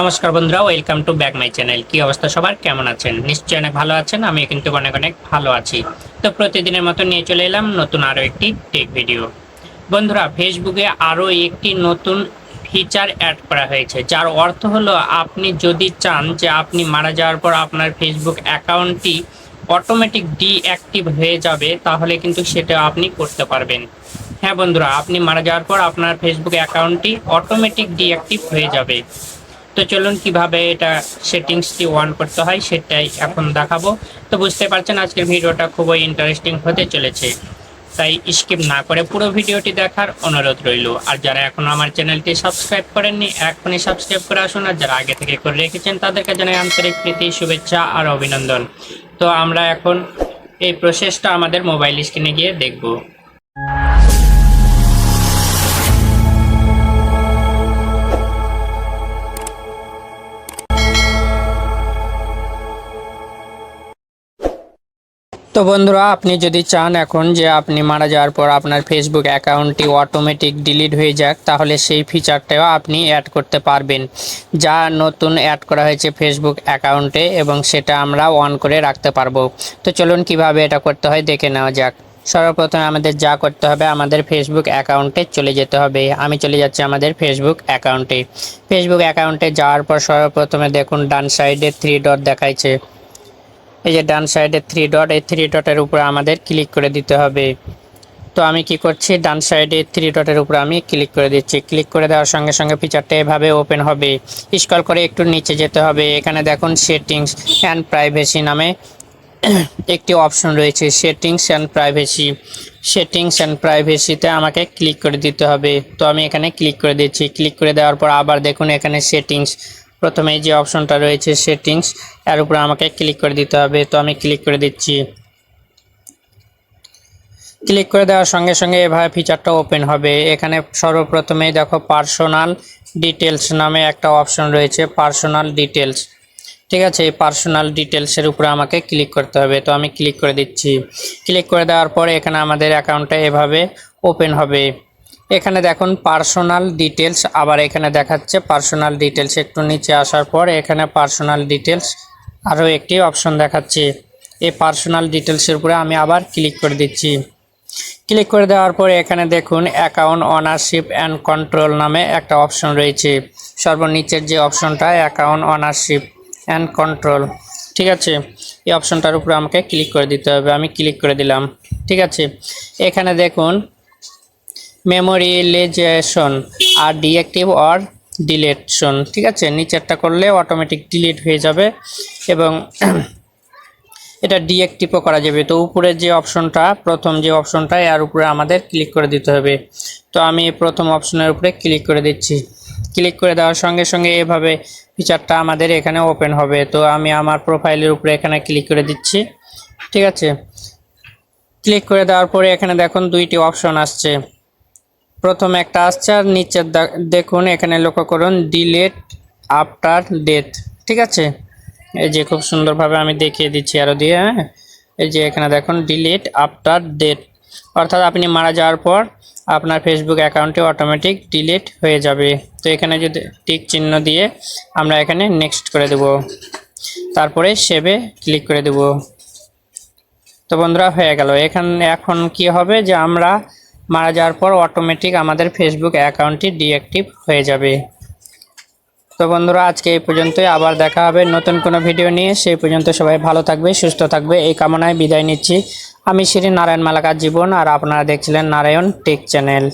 নমস্কার বন্ধুরা, welcome to back my channel. কি অবস্থা সবার, কেমন আছেন? নিশ্চয়ই অনেক ভালো আছেন। আমি কিন্তু অনেক অনেক ভালো আছি। তো প্রতিদিনের মতো নিয়ে চলে এলাম নতুন আরও একটি টেক ভিডিও। বন্ধুরা, ফেসবুকে আরও একটি নতুন ফিচার অ্যাড করা হয়েছে, যার অর্থ হলো আপনি যদি চান যে আপনি মারা যাওয়ার পর আপনার ফেসবুক অ্যাকাউন্টটি অটোমেটিক ডিঅ্যাক্টিভ হয়ে যাবে, তাহলে কিন্তু সেটা আপনি করতে পারবেন। হ্যাঁ বন্ধুরা, আপনি মারা যাওয়ার পর আপনার ফেসবুক অ্যাকাউন্টটি অটোমেটিক ডিঅ্যাক্টিভ হয়ে যাবে। তো চলুন কিভাবে এটা সেটিংসটি অন করতে হয় সেটাই এখন দেখাবো। তো বুঝতে পারছেন আজকের ভিডিওটা খুবই ইন্টারেস্টিং হতে চলেছে, তাই স্কিপ না করে পুরো ভিডিওটি দেখার অনুরোধ রইল। আর যারা এখনো আমার চ্যানেলটি সাবস্ক্রাইব করেননি, এখনই সাবস্ক্রাইব করে আসুন। আর যারা আগে থেকে করে রেখেছেন তাদেরকে জানাই আন্তরিক প্রীতি, শুভেচ্ছা আর অভিনন্দন। তো আমরা এখন এই প্রসেসটা আমাদের মোবাইল স্ক্রিনে গিয়ে দেখব। তো বন্ধুরা, আপনি যদি চান এখন যে আপনি মারা যাওয়ার পর আপনার ফেসবুক অ্যাকাউন্টটি অটোমেটিক ডিলিট হয়ে যাক, তাহলে সেই ফিচারটাও আপনি অ্যাড করতে পারবেন, যা নতুন অ্যাড করা হয়েছে ফেসবুক অ্যাকাউন্টে, এবং সেটা আমরা অন করে রাখতে পারবো। তো চলুন কিভাবে এটা করতে হয় দেখে নেওয়া যাক। সর্বপ্রথমে আমাদের যা করতে হবে, আমাদের ফেসবুক অ্যাকাউন্টে চলে যেতে হবে। আমি চলে যাচ্ছি আমাদের ফেসবুক অ্যাকাউন্টে। ফেসবুক অ্যাকাউন্টে যাওয়ার পর সর্বপ্রথমে দেখুন ডান সাইডে 3 ডট দেখাইছে। এই যে ডান সাইডে 3 ডট, এই 3 ডটের উপরে আমাদের ক্লিক করে দিতে হবে। তো আমি কি করছি, ডান সাইডে 3 ডটের উপরে আমি ক্লিক করে দিচ্ছি। ক্লিক করে দেওয়ার সঙ্গে সঙ্গে ফিচারটা এভাবে ওপেন হবে। স্ক্রল করে একটু নিচে যেতে হবে। এখানে দেখুন সেটিংস অ্যান্ড প্রাইভেসি নামে একটি অপশন রয়েছে, settings and privacy. Settings and প্রাইভেসিতে আমাকে ক্লিক করে দিতে হবে। তো আমি এখানে ক্লিক করে দিচ্ছি। ক্লিক করে দেওয়ার পর আবার দেখুন এখানে সেটিংস, প্রথমে যে অপশনটা রয়েছে সেটিংস, এর উপরে আমাকে ক্লিক করে দিতে হবে। তো আমি ক্লিক করে দিচ্ছি। ক্লিক করে দেওয়ার সঙ্গে সঙ্গে এভাবে ফিচারটা ওপেন হবে। এখানে সর্বপ্রথমেই দেখো পার্সোনাল ডিটেলস নামে একটা অপশন রয়েছে, পার্সোনাল ডিটেলস। ঠিক আছে, এই পার্সোনাল ডিটেলসের উপরে আমাকে ক্লিক করতে হবে। তো আমি ক্লিক করে দিচ্ছি। ক্লিক করে দেওয়ার পরে এখানে আমাদের অ্যাকাউন্টটা এভাবে ওপেন হবে। এখানে দেখুন পার্সোনাল ডিটেলস, আবার এখানে দেখাচ্ছে পার্সোনাল ডিটেলস। একটু নিচে আসার পর এখানে পার্সোনাল ডিটেলস আরও একটি অপশন দেখাচ্ছে। এই পার্সোনাল ডিটেলসের উপরে আমি আবার ক্লিক করে দিচ্ছি। ক্লিক করে দেওয়ার পরে এখানে দেখুন অ্যাকাউন্ট ওনারশিপ অ্যান্ড কন্ট্রোল নামে একটা অপশন রয়েছে। সর্বনিচের যে অপশনটা অ্যাকাউন্ট ওনারশিপ অ্যান্ড কন্ট্রোল, ঠিক আছে, এই অপশনটার উপরে আমাকে ক্লিক করে দিতে হবে। আমি ক্লিক করে দিলাম। ঠিক আছে, এখানে দেখুন মেমোরিয়ালাইজেশন আর ডিঅ্যাক্টিভ অর ডিলেটশন। ঠিক আছে, নিচেরটা করলে অটোমেটিক ডিলিট হয়ে যাবে এবং এটা ডিঅ্যাক্টিভও করা যাবে। তো উপরের যে অপশনটা, প্রথম যে অপশনটা, এর উপরে আমাদের ক্লিক করে দিতে হবে। তো আমি প্রথম অপশনের উপরে ক্লিক করে দিচ্ছি। ক্লিক করে দেওয়ার সঙ্গে সঙ্গে এভাবে ফিচারটা আমাদের এখানে ওপেন হবে। তো আমি আমার প্রোফাইলের উপরে এখানে ক্লিক করে দিচ্ছি। ঠিক আছে, ক্লিক করে দেওয়ার পরে এখানে দেখুন দুইটি অপশন আসছে। প্রথম একটা আসছে আর নিচের দেখুন এখানে লক্ষ্য করুন ডিলিট আফটার ডেথ। ঠিক আছে, এই যে খুব সুন্দরভাবে আমি দেখিয়ে দিচ্ছি আরও দিয়ে। হ্যাঁ, এই যে এখানে দেখুন ডিলিট আফটার ডেথ, অর্থাৎ আপনি মারা যাওয়ার পর আপনার ফেসবুক অ্যাকাউন্টে অটোমেটিক ডিলিট হয়ে যাবে। তো এখানে যদি টিক চিহ্ন দিয়ে আমরা এখানে নেক্সট করে দেব, তারপরে সেভে ক্লিক করে দেব। তো বন্ধুরা হয়ে গেল। এখন কি হবে যে আমরা মারা যাওয়ার পর অটোমেটিক আমাদের ফেসবুক অ্যাকাউন্টটি ডিঅ্যাক্টিভ হয়ে যাবে। তো বন্ধুরা, আজকে এই পর্যন্তই। আবার দেখা হবে নতুন কোনো ভিডিও নিয়ে। সেই পর্যন্ত সবাই ভালো থাকবে, সুস্থ থাকবে, এই কামনায় বিদায় নিচ্ছি। আমি শ্রী নারায়ণ মালাকার জীবন, আর আপনারা দেখছিলেন নারায়ণ টেক চ্যানেল।